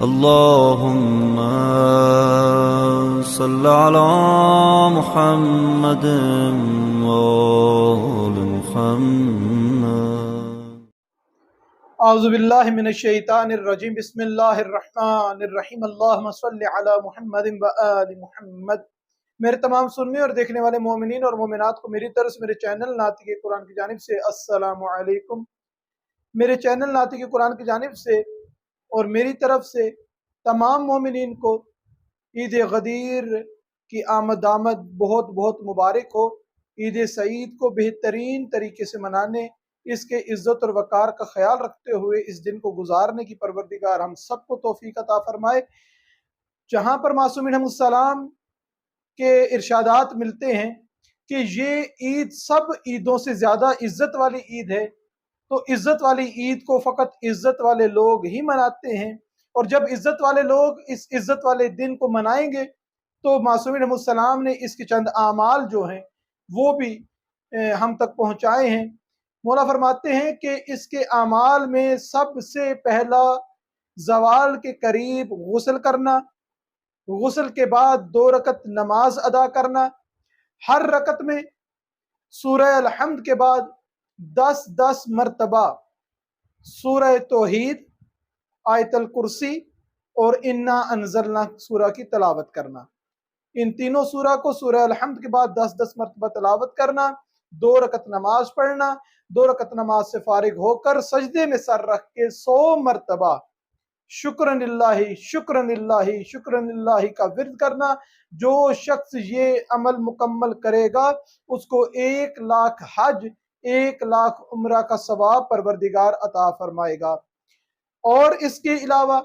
اللهم صل على محمد وآل محمد. اعوذ باللہ من الشیطان الرجیم. بسم اللہ الرحمن الرحیم. اللہم صل علی محمد وآل محمد. میرے تمام سننے اور دیکھنے والے مومنین اور مومنات کو میری طرف سے میرے چینل ناطق قرآن کی جانب سے السلام علیکم. میرے چینل ناطق قرآن کی جانب سے اور میری طرف سے تمام مومنین کو عید غدیر کی آمد بہت بہت مبارک ہو. عید سعید کو بہترین طریقے سے منانے، اس کے عزت اور وقار کا خیال رکھتے ہوئے اس دن کو گزارنے کی پروردگار ہم سب کو توفیق عطا فرمائے. جہاں پر معصومین علیہ السلام کے ارشادات ملتے ہیں کہ یہ عید سب عیدوں سے زیادہ عزت والی عید ہے، تو عزت والی عید کو فقط عزت والے لوگ ہی مناتے ہیں، اور جب عزت والے لوگ اس عزت والے دن کو منائیں گے تو معصومین علیہ السلام نے اس کے چند اعمال جو ہیں وہ بھی ہم تک پہنچائے ہیں. مولا فرماتے ہیں کہ اس کے اعمال میں سب سے پہلا زوال کے قریب غسل کرنا، غسل کے بعد 2 رکعت نماز ادا کرنا، ہر رکعت میں سورہ الحمد کے بعد 10 مرتبہ سورہ توحید، آیت الکرسی اور انا انزلنا سورہ کی تلاوت کرنا. ان تینوں سورہ کو سورہ الحمد کے بعد 10 مرتبہ تلاوت کرنا، 2 رکعت نماز پڑھنا، 2 رکعت نماز سے فارغ ہو کر سجدے میں سر رکھ کے 100 مرتبہ شکرن اللہ شکرن اللہ شکرن اللہ کا ورد کرنا. جو شخص یہ عمل مکمل کرے گا اس کو 1 لاکھ حج، 1 لاکھ عمرہ کا ثواب پروردگار عطا فرمائے گا. اور اس کے علاوہ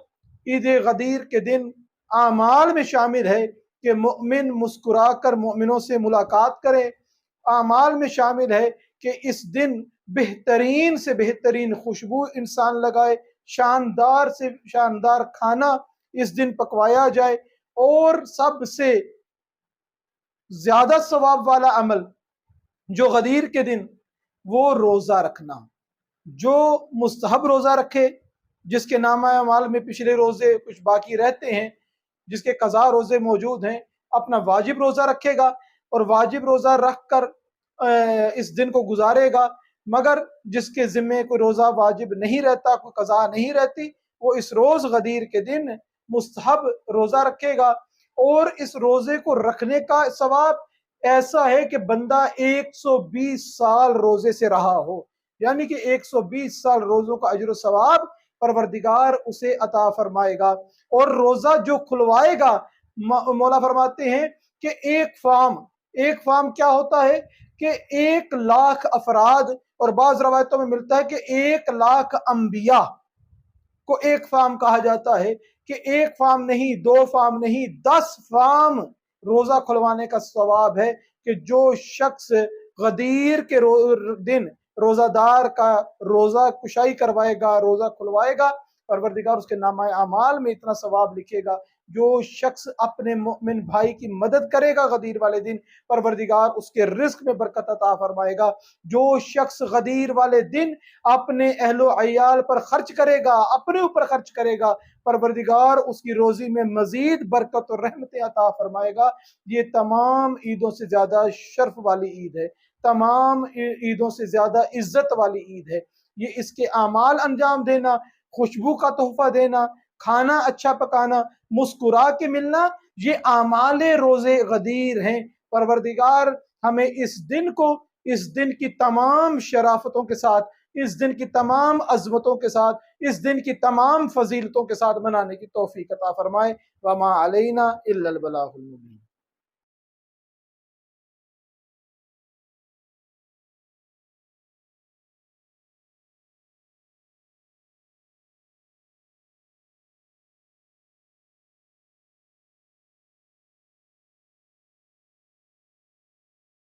عید غدیر کے دن اعمال میں شامل ہے کہ مومن مسکرا کر مومنوں سے ملاقات کرے. اعمال میں شامل ہے کہ اس دن بہترین سے بہترین خوشبو انسان لگائے، شاندار سے شاندار کھانا اس دن پکوایا جائے، اور سب سے زیادہ ثواب والا عمل جو غدیر کے دن وہ روزہ رکھنا. جو مستحب روزہ رکھے، جس کے نامہ اعمال میں پچھلے روزے کچھ باقی رہتے ہیں، جس کے قضا روزے موجود ہیں، اپنا واجب روزہ رکھے گا اور واجب روزہ رکھ کر اس دن کو گزارے گا. مگر جس کے ذمے کوئی روزہ واجب نہیں رہتا، کوئی قضا نہیں رہتی، وہ اس روز غدیر کے دن مستحب روزہ رکھے گا. اور اس روزے کو رکھنے کا ثواب ایسا ہے کہ بندہ 120 سال روزے سے رہا ہو، یعنی کہ 120 سال روزوں کا اجر و ثواب پروردگار اسے عطا فرمائے گا. اور روزہ جو کھلوائے گا، مولا فرماتے ہیں کہ ایک فارم کیا ہوتا ہے کہ 1 لاکھ افراد، اور بعض روایتوں میں ملتا ہے کہ 1 لاکھ انبیاء کو ایک فارم کہا جاتا ہے، کہ 1 فارم نہیں، 2 فارم نہیں، 10 فارم روزہ کھلوانے کا ثواب ہے. کہ جو شخص غدیر کے دن روزہ دار کا روزہ کشائی کروائے گا، روزہ کھلوائے گا، پروردگار اس کے نامہ اعمال میں اتنا ثواب لکھے گا. جو شخص اپنے مؤمن بھائی کی مدد کرے گا غدیر والے دن، پروردگار اس کے رزق میں برکت عطا فرمائے گا. جو شخص غدیر والے دن اپنے اہل و عیال پر خرچ کرے گا، اپنے اوپر خرچ کرے گا، پروردگار اس کی روزی میں مزید برکت اور رحمتیں عطا فرمائے گا. یہ تمام عیدوں سے زیادہ شرف والی عید ہے، تمام عیدوں سے زیادہ عزت والی عید ہے. یہ اس کے اعمال انجام دینا، خوشبو کا تحفہ دینا، کھانا اچھا پکانا، مسکرا کے ملنا، یہ اعمال روزے غدیر ہیں. پروردگار ہمیں اس دن کی تمام شرافتوں کے ساتھ، اس دن کی تمام عظمتوں کے ساتھ، اس دن کی تمام فضیلتوں کے ساتھ منانے کی توفیق عطا فرمائے. وما علینا الا البلاغ المبین.